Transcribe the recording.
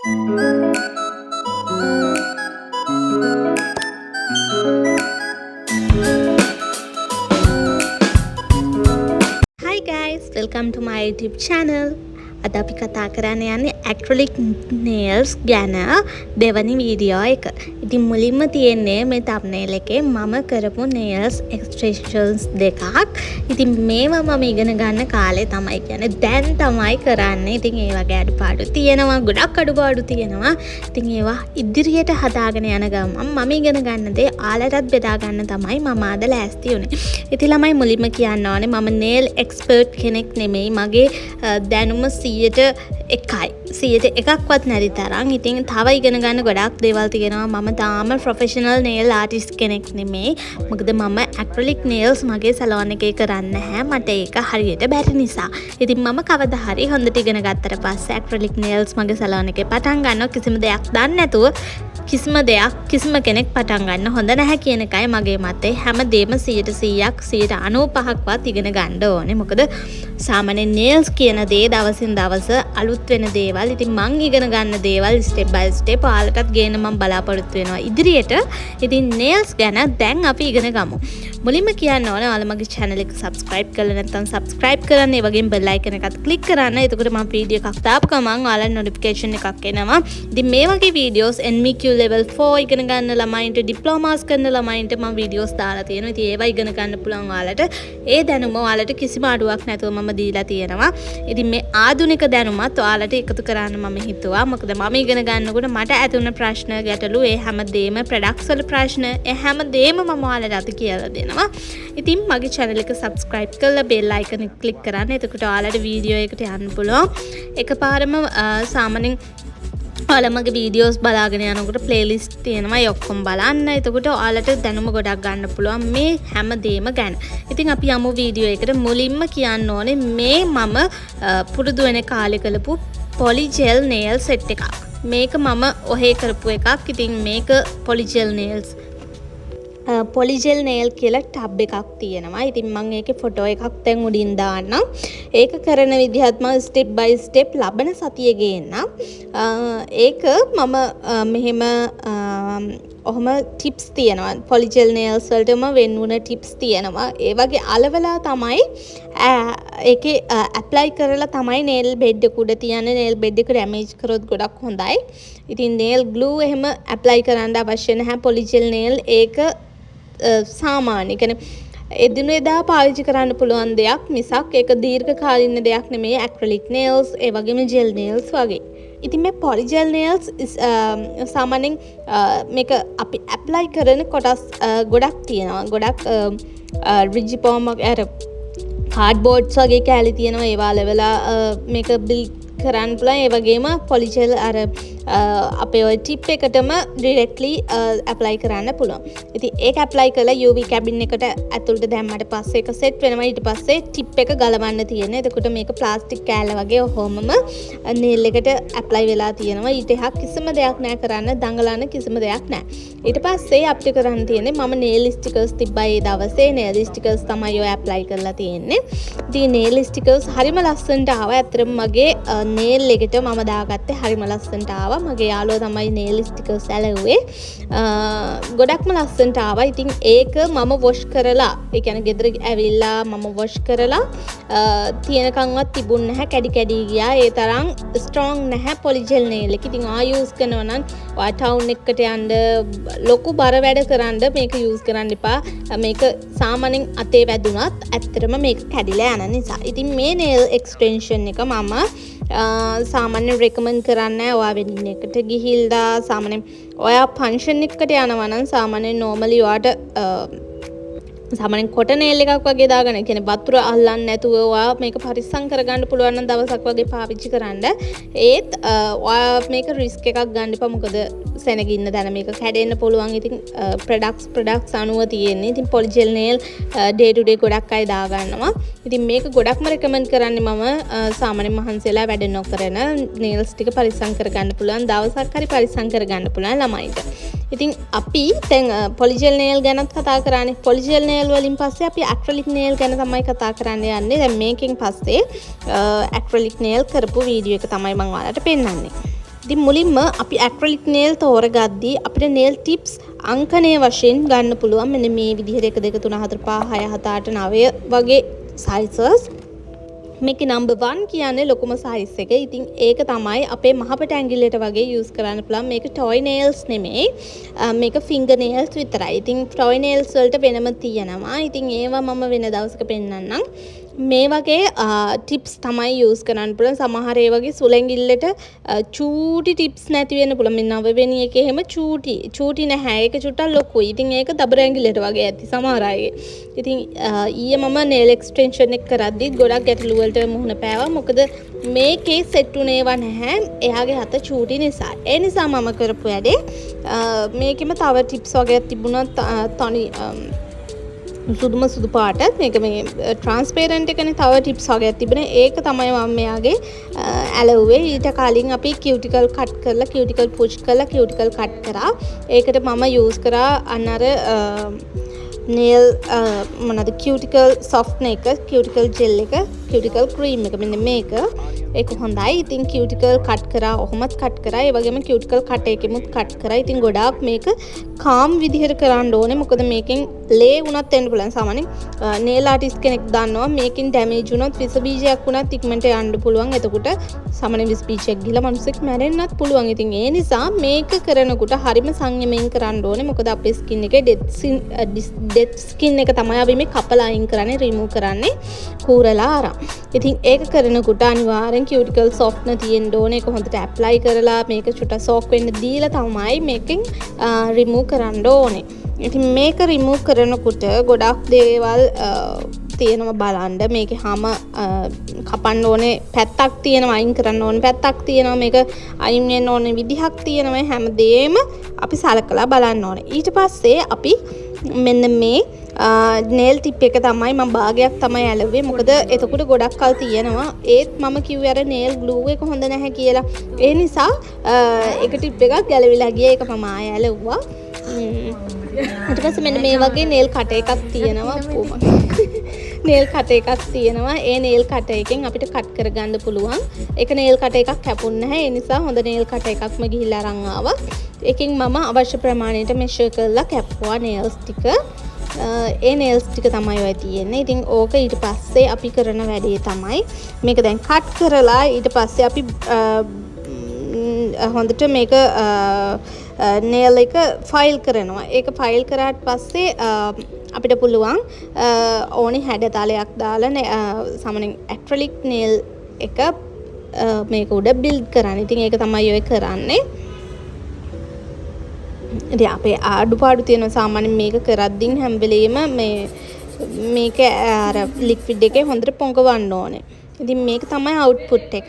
Hi guys, welcome to my YouTube channel. අද අපි කතා කරන්න යන්නේ acrylic nails ගැන දෙවනි වීඩියෝ එක. ඉතින් මුලින්ම තියෙන්නේ මේ thumbnail එකේ මම කරපු nails extensions දෙකක්. ඉතින් මේවා මම ඉගෙන ගන්න කාලේ තමයි කියන්නේ දැන් තමයි කරන්නේ. ඉතින් ඒ වගේ අඩුපාඩු තියෙනවා, ගොඩක් අඩුපාඩු තියෙනවා. ඉතින් ඒවා ඉදිරියට හදාගෙන යන ගමන් මම ඉගෙන ගන්න දේ ආලටත් බෙදා ගන්න තමයි මම අද ලෑස්ති වුනේ. ඉතින් ළමයි මුලින්ම කියන්න ඕනේ මම nail expert කෙනෙක් නෙමෙයි. මගේ දැනුම 100%ක්වත් නැති තරම්. ඉතින් තව ඉගෙන ගන්න ගොඩක් දේවල් තියෙනවා. මම තාම ප්‍රොෆෙෂනල් nail artist කෙනෙක් නෙමෙයි. මොකද මම acrylic nails මගේ සැලෝන් එකේ කරන්නේ නැහැ. මට ඒක හරියට බැරි නිසා. ඉතින් මම කවදා හරි හොඳට ඉගෙන ගත්තට පස්සේ acrylic nails මගේ සැලෝන් එකේ පටන් ගන්නවා. කිසිම දෙයක් දන්නේ නැතුව කිසිම කෙනෙක් පටන් ගන්න හොඳ නැහැ කියන එකයි මගේ මතය. හැමදේම 100%ක් 95%ක්වත් ඉගෙන ගන්න ඕනේ. මොකද සාමාන්‍ය nails කියන දේ දවසින් දවස අලුත් වෙන දේවල්. ඉතින් මං ඉගෙන ගන්න දේවල් step by step ඔයාලටත් ගේන්න මම බලාපොරොත්තු වෙනවා ඉදිරියට. ඉතින් nails ගැන දැන් අපි ඉගෙන ගමු. මුලින්ම කියන්න ඕනේ ඔයාලා මගේ channel එක subscribe කරලා නැත්නම් subscribe කරන්න. ඒ වගේම bell icon එකත් click කරන්න. එතකොට මම වීඩියෝ එකක් දාපු ගමන් ඔයාලට notification එකක් එනවා. ඉතින් මේ වගේ videos NVQ level 4 ඉගෙන ගන්න ළමයින්ට diplomas කරන ළමයින්ට මම videos දාලා තියෙනවා. ඉතින් ඒවා ඉගෙන ගන්න පුළුවන් ඔයාලට. ඒ දැනුම ඔයාලට කිසිම අඩුවක් නැතුව මම දීලා තියෙනවා. ඉතින් මේ ආධුනික දැනුමත් ඔයාලට එකතු කරන්න මම හිතුවා. මොකද මම ඉගෙන ගන්නකොට මට ඇති වුණ ප්‍රශ්න ගැටලු ඒ හැමදේම products වල ප්‍රශ්න ඒ හැමදේම මම ඔයාලට අද කියලා දෙනවා. ඉතින් මගේ channel එක subscribe කරලා bell icon එක click කරන්න. එතකොට ඔයාලට වීඩියෝ එකට යන්න පුළුවන්. එකපාරම සාමාන්‍යයෙන් ඔයාලා මගේ වීඩියෝස් බලාගෙන යනකොට ප්ලේලිස්ට් තියෙනවා. ඒ ඔක්කොම බලන්න. එතකොට ඔයාලට දැනුම ගොඩක් ගන්න පුළුවන් මේ හැමදේම ගැන. ඉතින් අපි යමු වීඩියෝ එකට. මුලින්ම කියන්න ඕනේ මේ මම පුරුදු වෙන කාලේ කළපු polygel nail set එකක්. මේක මම ඔහේ කරපු එකක්. ඉතින් මේක polygel nails polygel nail කියලා ටබ් එකක් තියෙනවා. ඉතින් මම ඒකේ ෆොටෝ එකක් දැන් උඩින් දාන්නම්. ඒක කරන විදිහත් මම step by step ලබන සතියේ ගේන්නම්. ඒක මම මෙහෙම ඔහොම ටිප්ස් තියෙනවා. polygel nails වලටම වෙන වුණ ටිප්ස් තියෙනවා. ඒ වගේ අලවලා තමයි ඒකේ apply කරලා තමයි nail bed එක උඩ තියන්නේ. nail bed එක damage කරොත් ගොඩක් හොඳයි. ඉතින් nail glue එහෙම apply කරන්න අවශ්‍ය නැහැ. polygel nail ඒක සාමාන්‍ය කියන්නේ එදිනෙදා පාවිච්චි කරන්න පුළුවන් දෙයක් මිසක් ඒක දීර්ඝකාලීන දෙයක් නෙමෙයි. acrylic nails ඒ වගේම gel nails වගේ. ඉතින් මේ polygel nails සාමාන්‍යයෙන් මේක අපි apply කරන කොටස් ගොඩක් තියෙනවා. ගොඩක් රිජිපෝම අර කාඩ්බෝඩ්ස් වගේ කැලි තියෙනවා. ඒවා ලෙවලා මේක බිල් කරන්න පුළුවන්. ඒ වගේම polygel අර අපේ ඔය ටිප් එකටම ඩිරෙක්ට්ලි ඇප්ලයි කරන්න පුළුවන්. ඉතින් ඒක ඇප්ලයි කරලා UV කැබින් එකට ඇතුළට දැම්මට පස්සේ ඒක සෙට් වෙනවා. ඊට පස්සේ ටිප් එක ගලවන්න තියෙනවා. එතකොට මේක ප්ලාස්ටික් කෑල්ල වගේ ඔහොමම නේල් එකට ඇප්ලයි වෙලා තියෙනවා. ඊට එහා කිසිම දෙයක් නැහැ කරන්න. දඟලන්න කිසිම දෙයක් නැහැ. ඊට පස්සේ අපිට කරන්න තියෙන්නේ මම nail stickers තිබ්බා ඒ දවසේ. nail stickers තමයි ඔය ඇප්ලයි කරලා තියෙන්නේ. ඉතින් nail stickers හරිම ලස්සනට ආවා. ඇත්තටම මගේ nail එකට මම දාගත්තේ හරිම ලස්සනට ආවා. මගේ යාළුවා තමයි nail stickers ඇලුවේ. ගොඩක්ම ලස්සනට ආවා. ඉතින් ඒක මම wash කරලා ඒ කියන්නේ ගෙදර ඇවිල්ලා මම wash කරලා තියෙනකන්වත් තිබුණ නැහැ. කැඩි කැඩි ගියා. ඒ තරම් strong නැහැ polygel nail එක. ඉතින් use කරනවා නම් ඔයා town එකකට යන්න ලොකු බර වැඩ කරන්න මේක use කරන්න එපා. මේක සාමාන්‍යයෙන් අතේ වැදුනත් ඇත්තටම මේක කැඩිලා යන නිසා. ඉතින් මේ nail extension එක මම සාමාන්‍යයෙන් recommend කරන්නේ ඔයා වෙඩින් එකට ගිහිල්ලා සාමාන්‍යයෙන් ඔයා ෆන්ක්ෂන් එකකට යනවා නම් සාමාන්‍යයෙන් normally ඔයාට සාමාන්‍යයෙන් කොටන් nail එකක් වගේ දාගන්න. ඒ කියන්නේ වතුර අල්ලන්නේ නැතුව ඔයා මේක පරිස්සම් කරගන්න පුළුවන් නම් දවසක් වගේ පාවිච්චි කරන්න. ඒත් ඔයා මේක risk එකක් ගන්න එපා. මොකද සෙනගින්න දැන මේක කැඩෙන්න පුළුවන්. ඉතින් products අනුව තියෙන්නේ. ඉතින් polygel nail day to day ගොඩක් අය දා ගන්නවා. ඉතින් මේක ගොඩක්ම recommend කරන්නේ මම සාමාන්‍යයෙන් මහන්සියලා වැඩ නොකරන nails ටික පරිස්සම් කරගන්න පුළුවන්. දවසක් හරි පරිස්සම් කරගන්න පුළුවන් ළමයින්ට. ඉතින් අපි දැන් polygel nail ගැනත් කතා කරන්නේ. polygel nail වලින් පස්සේ අපි acrylic nail ගැන තමයි කතා කරන්න යන්නේ. දැන් මේකෙන් පස්සේ acrylic nail කරපු වීඩියෝ එක තමයි මම ඔයාලට පෙන්නන්නේ. ඉතින් මුලින්ම අපි ඇක්‍රලික් නේල් තෝරගද්දී අපිට නේල් ටිප්ස් අංකණය වශයෙන් ගන්න පුළුවන්. මෙන්න මේ විදිහට 1 2 3 4 5 6 7 8 9 වගේ sizes. මේකේ number 1 කියන්නේ ලොකුම size එක. ඉතින් ඒක තමයි අපේ මහපට ඇඟිල්ලට වගේ use කරන්න පුළුවන්. මේක toy nails නෙමෙයි. මේක finger nails විතරයි. ඉතින් toy nails වලට වෙනම තියෙනවා. ඉතින් ඒවා මම වෙන දවසක පෙන්නන්නම්. මේ වගේ ටිප්ස් තමයි යූස් කරන්න පුළුවන්. සමහර ඒ වගේ සුළඟිල්ලට චූටි ටිප්ස් නැති වෙන්න පුළුවන්. මේ 9 වෙනි එකේ එහෙම චූටි නැහැ. ඒක චුට්ටක් ලොකුයි. ඉතින් ඒක දබර ඇඟිල්ලට වගේ ඇති සමහර අයගේ. ඉතින් ඊයේ මම nail extension එක කරද්දි ගොඩක් ගැටලු වලට මුහුණ පෑවා. මොකද මේකේ සෙට් උනේව නැහැ. එයාගේ හත චූටි නිසා. ඒ නිසා මම කරපු වැඩේ මේකෙම තව ටිප්ස් වගේ තිබුණා. තනි සුදුම සුදු පාට මේක මේ ට්‍රාන්ස්පේරන්ට් එකනේ තව ටිප්ස් වගේක් තිබුණේ. ඒක තමයි මම මෙයාගේ ඇලුවේ. ඊට කලින් අපි කියුටිකල් කට් කරලා කියුටිකල් පුෂ් කරලා කියුටිකල් කට් කරා. ඒකට මම යූස් කරා අන්නර nail මොනවාද කියුටිකල් සොෆ්ට්නර් එක, කියුටිකල් ජෙල් එක, කියුටිකල් ක්‍රීම් එක. මෙන්න මේක. ඒක හොඳයි. ඉතින් කියුටිකල් කට් කරා, ඔහොමත් කට් කරා. ඒ වගේම කියුටිකල් කට් එකෙමුත් කට් කරා. ඉතින් ගොඩාක් මේක කාම් විදිහට කරන්න ඕනේ. මොකද මේකෙන් ලේ වුණත් වෙන්න පුළුවන්. සාමාන්‍යයෙන් nail artist කෙනෙක් දන්නවා මේකෙන් ඩැමේජ් වුණොත් විස බීජයක් වුණත් ඉක්මනට යන්න පුළුවන්. එතකොට සාමාන්‍ය විස බීජයක් ගිහලා මිනිස්සෙක් මැරෙන්නත් පුළුවන්. ඉතින් ඒ නිසා මේක කරනකොට හරිම සංයමයෙන් කරන්න ඕනේ. මොකද අපේ ස්කින් එකේ ඩෙඩ් ස්කින් එක තමයි අපි මේ කපලා අයින් කරන්නේ, රිමූව් කරන්නේ කූරලා අරන්. ඉතින් ඒක කරනකොට අනිවාර්යෙන් කියුටිකල් සොෆ්ට්නර් තියෙන්න ඕනේ. ඒක හොඳට ඇප්ලයි කරලා මේක චුට්ටක් සෝක් වෙන්න දීලා තමයි මේකෙන් රිමූව් කරන්න ඕනේ. ඉතින් මේක රිමූව් කරනකොට ගොඩක් දේවල් තියෙනවා බලන්න. මේකේ හැම කපන්න ඕනේ පැත්තක් තියෙනවා, අයින් කරන්න ඕනේ පැත්තක් තියෙනවා. මේක අයින් වෙන්න ඕනේ විදිහක් තියෙනවා. හැමදේම අපි සලකලා බලන්න ඕනේ. ඊට පස්සේ අපි මෙන්න මේ nail tip එක තමයි මම භාගයක් තමයි ඇලුවේ. මොකද එතකොට ගොඩක් කල් තියෙනවා. ඒත් මම කිව්වේ අර nail glue එක හොඳ නැහැ කියලා. ඒ නිසා එක tip එකක් ගැලවිලා ගියා. ඒක මම ආයෙ ඇලුවා. ඊට පස්සේ මෙන්න මේ වගේ nail cutter එකක් තියෙනවා. nail cutter එකක් තියෙනවා. ඒ nail cutter එකෙන් අපිට කට් කරගන්න පුළුවන්. ඒක nail cutter එකක් කැපුන්නේ නැහැ. ඒ නිසා හොඳ nail cutter එකක්ම ගිහිල්ලා අරන් ආවා. ඒකෙන් මම අවශ්‍ය ප්‍රමාණයට measure කරලා කැපුවා nails ටික. ඒ nails ටික තමයි ඔය තියෙන්නේ. ඉතින් ඕක ඊට පස්සේ අපි කරන වැඩේ තමයි මේක දැන් කට් කරලා ඊට පස්සේ අපි හොඳට මේක nail එක ෆයිල් කරනවා. ඒක ෆයිල් කරාට පස්සේ අපිට පුළුවන් ඕනි හැඩතලයක් දාලා සාමාන්‍යයෙන් ඇක්‍රලික් nail එක මේක උඩ බිල්ඩ් කරන්න. ඉතින් ඒක තමයි ඔය කරන්නේ. ඉතින් අපේ අඩුපාඩු තියෙනවා සාමාන්‍යයෙන් මේක කරද්දී හැම වෙලෙම මේක අර ලික්විඩ් එකේ හොඳට පොඟවන්න ඕනේ. ඉතින් මේක තමයි අවුට්පුට් එක.